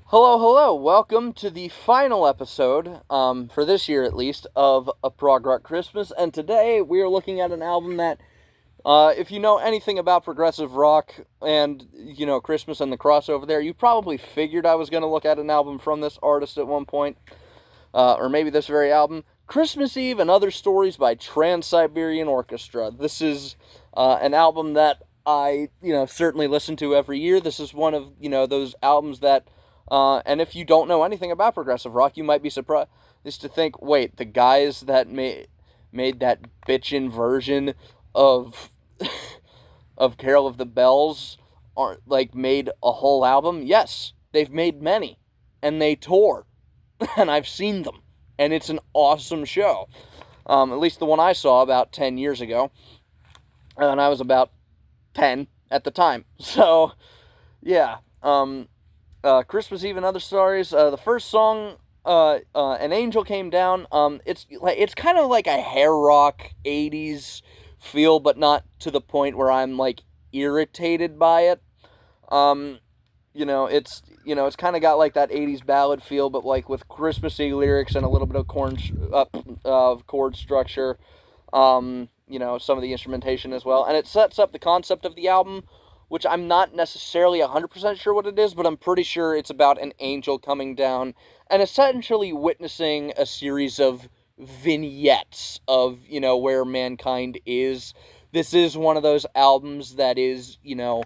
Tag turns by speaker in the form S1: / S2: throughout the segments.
S1: Hello, hello. Welcome to the final episode, for this year at least, of A Prog Rock Christmas. And today we are looking at an album that, if you know anything about progressive rock and, Christmas and the crossover there, you probably figured I was going to look at an album from this artist at one point, or maybe this very album. Christmas Eve and Other Stories by Trans-Siberian Orchestra. This is an album that I, certainly listen to every year. This is one of, those albums that and if you don't know anything about progressive rock, you might be surprised to think, wait, the guys that made that bitchin' version of of Carol of the Bells are made a whole album? Yes, they've made many, and they tour, and I've seen them, and it's an awesome show. At least the one I saw about 10 years ago, and I was about 10 at the time. So, yeah. Christmas Eve and Other Stories. The first song, "An Angel Came Down." It's kind of like a hair rock '80s feel, but not to the point where I'm irritated by it. Um, it's kind of got like that '80s ballad feel, but with Christmassy lyrics and a little bit of chord structure. Some of the instrumentation as well, and it sets up the concept of the album, which I'm not necessarily 100% sure what it is, but I'm pretty sure it's about an angel coming down and essentially witnessing a series of vignettes of, where mankind is. This is one of those albums that is, a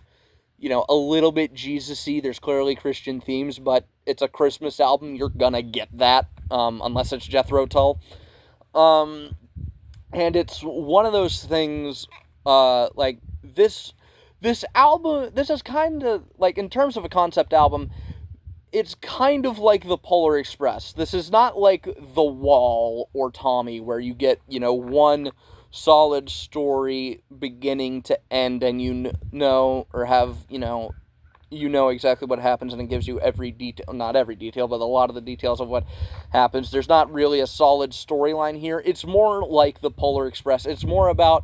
S1: little bit Jesus-y. There's clearly Christian themes, but it's a Christmas album. You're gonna get that, unless it's Jethro Tull. Um, and it's one of those things, this album, this is kind of in terms of a concept album, it's kind of like the Polar Express. This is not like The Wall or Tommy, where you get, one solid story beginning to end, and or have, exactly what happens, and it gives you every detail, not every detail, but a lot of the details of what happens. There's not really a solid storyline here. It's more like the Polar Express. It's more about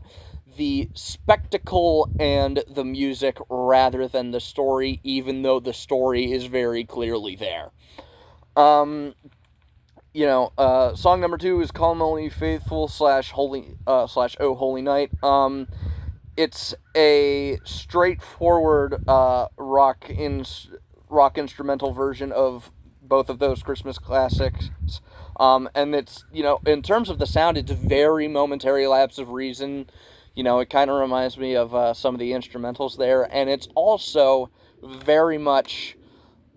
S1: the spectacle and the music rather than the story, even though the story is very clearly there. Song number 2 is "Calm Only Faithful" slash "Holy" slash "Oh Holy Night." It's a straightforward rock instrumental version of both of those Christmas classics. And it's, in terms of the sound, it's very Momentary Lapse of Reason. It kind of reminds me of some of the instrumentals there, and it's also very much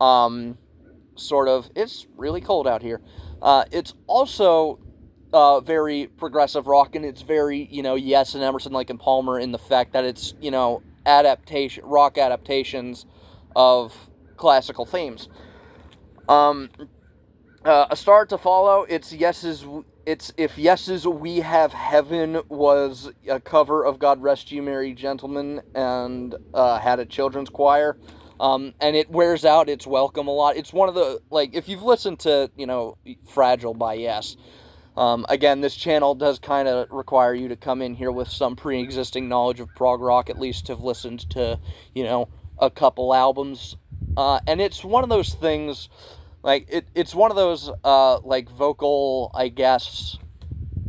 S1: it's really cold out here. It's also very progressive rock, and it's very, Yes and Emerson, Lake and Palmer, in the fact that it's, rock adaptations of classical themes. A Star to Follow. It's If Yeses We Have Heaven was a cover of God Rest You Merry Gentlemen, and had a children's choir. And it wears out its welcome a lot. It's one of the, if you've listened to, Fragile by Yes, again, this channel does kind of require you to come in here with some pre-existing knowledge of prog rock, at least to have listened to, a couple albums. And it's one of those things, it's one of those, vocal, I guess,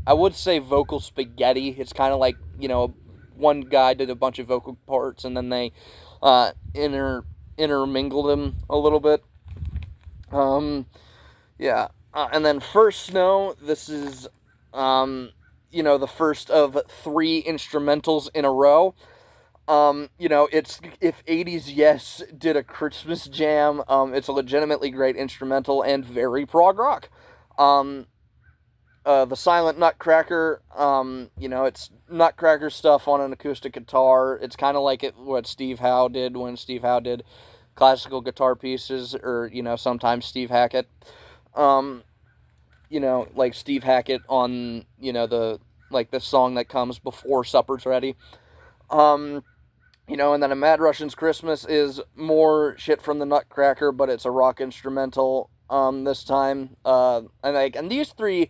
S1: I would say vocal spaghetti. It's kind of like, one guy did a bunch of vocal parts, and then they intermingled them a little bit. Yeah. And then First Snow, this is, the first of 3 instrumentals in a row. It's if '80s Yes did a Christmas jam. It's a legitimately great instrumental and very prog rock. The Silent Nutcracker, it's Nutcracker stuff on an acoustic guitar. It's kind of like what Steve Howe did when Steve Howe did classical guitar pieces, or, sometimes Steve Hackett. Like Steve Hackett on, the song that comes before Supper's Ready. And then A Mad Russian's Christmas is more shit from the Nutcracker, but it's a rock instrumental, this time. And these 3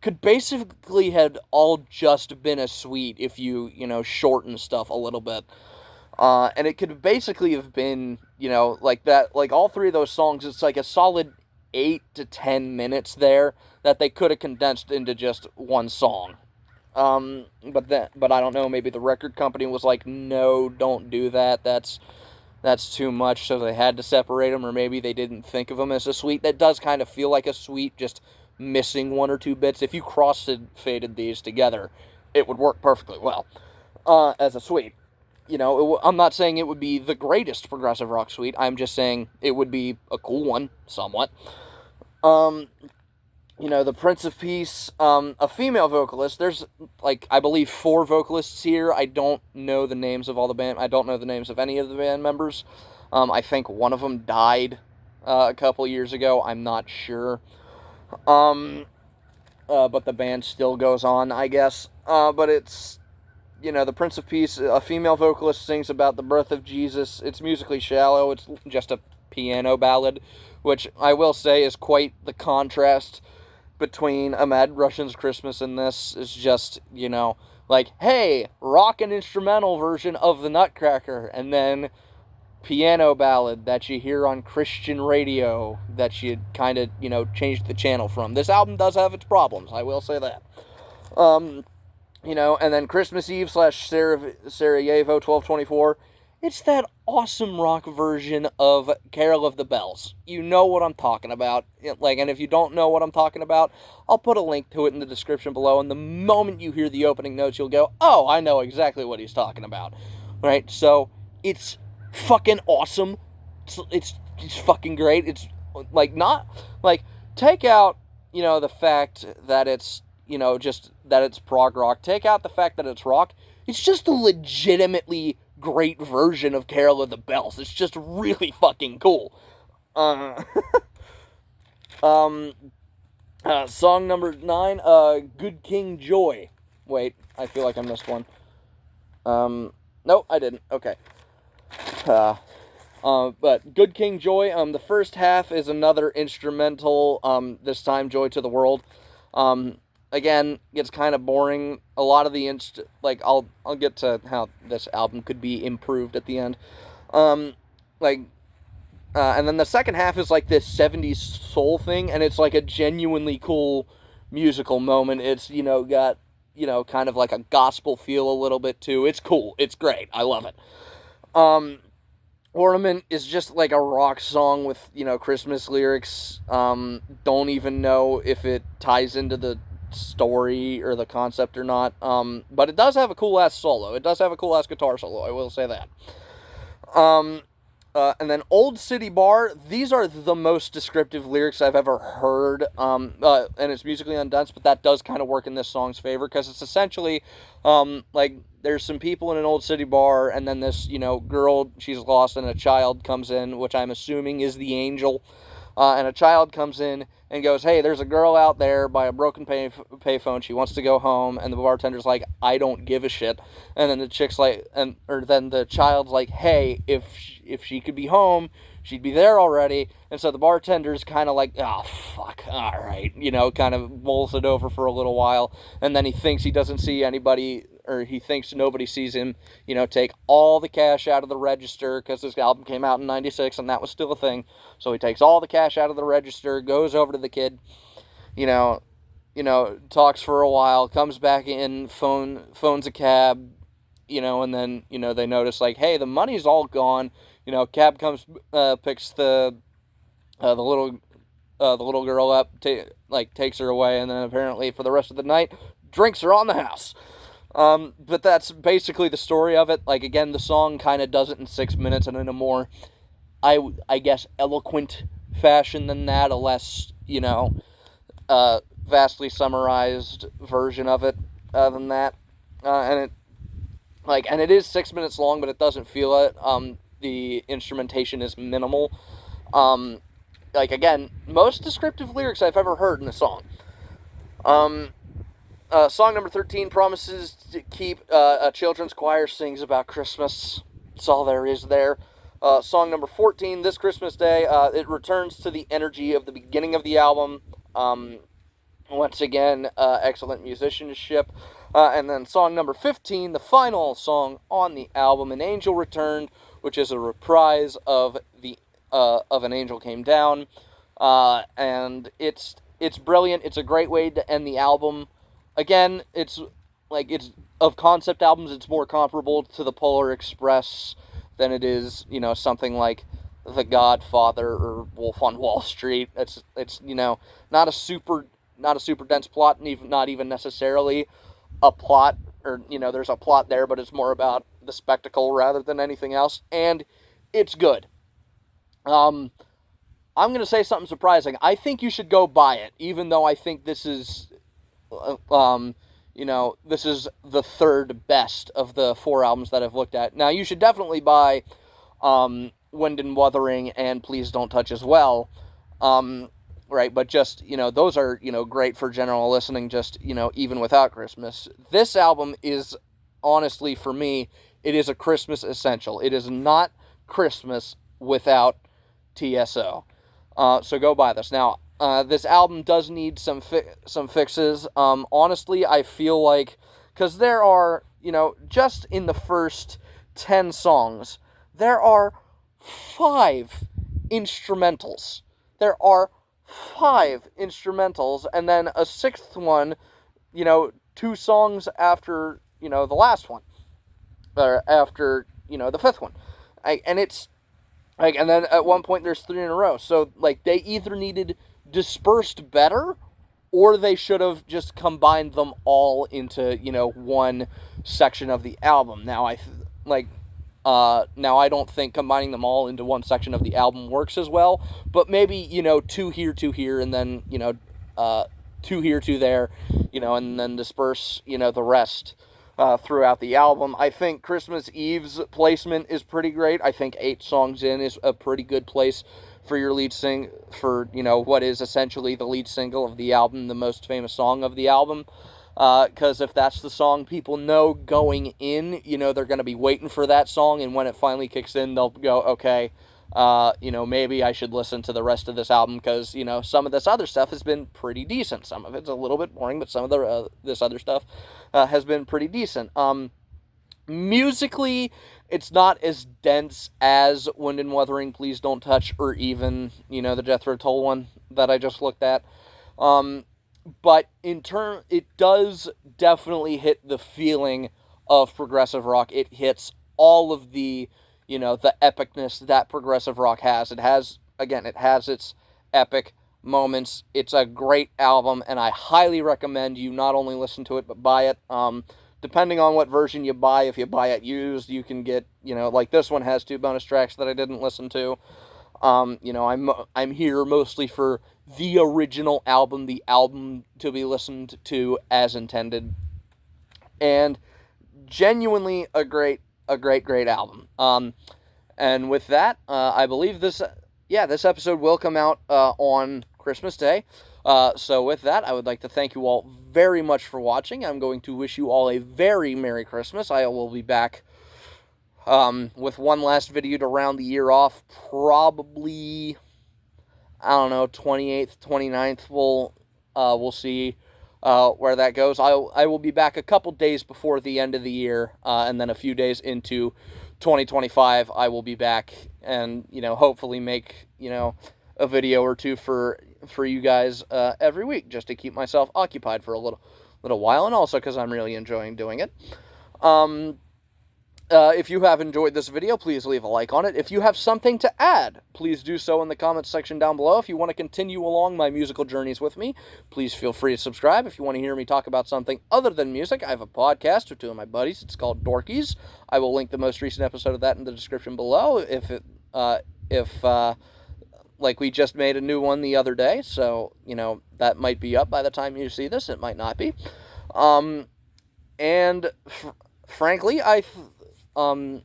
S1: could basically had all just been a suite if you, shorten stuff a little bit. And it could basically have been, like that, like all three of those songs, it's like a solid 8 to 10 minutes there that they could have condensed into just one song. But I don't know, maybe the record company was like, no, don't do that, that's too much, so they had to separate them, or maybe they didn't think of them as a suite. That does kind of feel like a suite, just missing one or two bits. If you cross-faded these together, it would work perfectly well as a suite. I'm not saying it would be the greatest progressive rock suite. I'm just saying it would be a cool one, somewhat. The Prince of Peace, a female vocalist. There's, I believe 4 vocalists here. I don't know the names of all the band. I don't know the names of any of the band members. I think one of them died a couple years ago. I'm not sure. But the band still goes on, I guess. But it's, the Prince of Peace, a female vocalist sings about the birth of Jesus. It's musically shallow. It's just a piano ballad, which I will say is quite the contrast between A Mad Russian's Christmas and this. Is just, hey, rock and instrumental version of the Nutcracker, and then piano ballad that you hear on Christian radio that you kind of, changed the channel from. This album does have its problems, I will say that. And then Christmas Eve / Sarajevo 1224. It's that awesome rock version of Carol of the Bells. You know what I'm talking about. And if you don't know what I'm talking about, I'll put a link to it in the description below. And the moment you hear the opening notes, you'll go, oh, I know exactly what he's talking about. Right? So, it's fucking awesome. It's fucking great. It's, take out, the fact that it's, just that it's prog rock. Take out the fact that it's rock. It's just a legitimately great version of Carol of the Bells. It's just really fucking cool. Song number 9, Good King Joy. Wait, I feel like I missed one. No, I didn't. Okay. But Good King Joy, the first half is another instrumental, this time Joy to the World. Again, gets kind of boring. A lot of the I'll get to how this album could be improved at the end. And then the second half is like this 70s soul thing, and it's like a genuinely cool musical moment. It's, got, kind of like a gospel feel a little bit too. It's cool. It's great. I love it. Ornament is just like a rock song with, Christmas lyrics. Don't even know if it ties into the story or the concept or not. But it does have a cool ass solo. It does have a cool ass guitar solo, I will say that. And then Old City Bar, these are the most descriptive lyrics I've ever heard. And it's musically undone, but that does kind of work in this song's favor, because it's essentially, there's some people in an old city bar, and then this, girl, she's lost, and a child comes in, which I'm assuming is the angel. And a child comes in and goes, hey, there's a girl out there by a broken payphone. She wants to go home. And the bartender's like, I don't give a shit. And then the chick's like, then the child's like, hey, if she could be home, she'd be there already. And so the bartender's kind of like, oh, fuck, all right. Kind of mulls it over for a little while. And then he thinks he doesn't see anybody, or he thinks nobody sees him, take all the cash out of the register, because this album came out in 96 and that was still a thing. So he takes all the cash out of the register, goes over to the kid, talks for a while, comes back in, phones a cab, and then, they notice, like, hey, the money's all gone. Cab comes, picks the little girl up, takes her away, and then apparently for the rest of the night, drinks her on the house. But that's basically the story of it. Again, the song kind of does it in 6 minutes, and in a more, I guess, eloquent fashion than that, a less, vastly summarized version of it than that. And it is 6 minutes long, but it doesn't feel it. The instrumentation is minimal. Again, most descriptive lyrics I've ever heard in a song. Song number 13, Promises to Keep. A children's choir sings about Christmas. That's all there is there. Song number 14, This Christmas Day. It returns to the energy of the beginning of the album. Once again, excellent musicianship. And then song number 15, the final song on the album, An Angel Returned, which is a reprise of An Angel Came Down. And it's brilliant. It's a great way to end the album. Again, it's of concept albums, it's more comparable to the Polar Express than it is, something like The Godfather or Wolf on Wall Street. It's not a super dense plot, and not even necessarily a plot, or there's a plot there, but it's more about the spectacle rather than anything else, and it's good. I'm going to say something surprising. I think you should go buy it, even though I think this is this is the third best of the 4 albums that I've looked at. Now, you should definitely buy Wind and Wuthering and Please Don't Touch as well. Right, but just, those are, great for general listening, just, even without Christmas. This album is, honestly, for me, it is a Christmas essential. It is not Christmas without TSO. So go buy this. Now, this album does need some fixes. Honestly, I feel like, because there are, just in the first 10 songs, there are 5 instrumentals. There are 5 instrumentals, and then a 6th one, 2 songs after, the last one, or after, the 5th one. And it's, and then at one point there's 3 in a row. So, they either needed dispersed better, or they should have just combined them all into, one section of the album. Now, now I don't think combining them all into one section of the album works as well, but maybe, 2 here, and then, 2 here, 2 there, and then disperse, the rest throughout the album. I think Christmas Eve's placement is pretty great. I think 8 songs in is a pretty good place for your for, what is essentially the lead single of the album, the most famous song of the album. Because if that's the song people know going in, they're going to be waiting for that song, and when it finally kicks in, they'll go, okay, maybe I should listen to the rest of this album, because, some of this other stuff has been pretty decent. Some of it's a little bit boring, but some of this other stuff has been pretty decent. Musically, it's not as dense as Wind and Wuthering, Please Don't Touch, or even, the Jethro Tull one that I just looked at. But it does definitely hit the feeling of progressive rock. It hits all of the, the epicness that progressive rock has. It has its epic moments. It's a great album, and I highly recommend you not only listen to it, but buy it. Depending on what version you buy, if you buy it used, you can get, this one has 2 bonus tracks that I didn't listen to. I'm here mostly for the original album, the album to be listened to as intended, and genuinely a great album. And with that, I believe this episode will come out on Christmas Day. So with that, I would like to thank you all very much for watching. I'm going to wish you all a very Merry Christmas. I will be back with one last video to round the year off, probably, 28th, 29th, we'll see where that goes. I will be back a couple days before the end of the year, and then a few days into 2025, I will be back, and, hopefully make, a video or 2 for you guys every week, just to keep myself occupied for a little while, and also because I'm really enjoying doing it. If you have enjoyed this video, please leave a like on it. If you have something to add, please do so in the comments section down below. If you want to continue along my musical journeys with me, please feel free to subscribe. If you want to hear me talk about something other than music, I have a podcast with 2 of my buddies. It's called Dorkies. I will link the most recent episode of that in the description below. Like, we just made a new one the other day, so, that might be up by the time you see this. It might not be. Frankly, and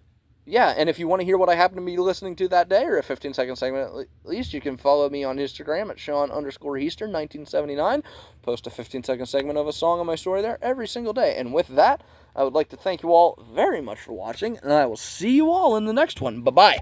S1: if you want to hear what I happen to be listening to that day, or a 15-second segment at least, you can follow me on Instagram at Sean_Heaster1979. Post a 15-second segment of a song on my story there every single day. And with that, I would like to thank you all very much for watching, and I will see you all in the next one. Bye-bye.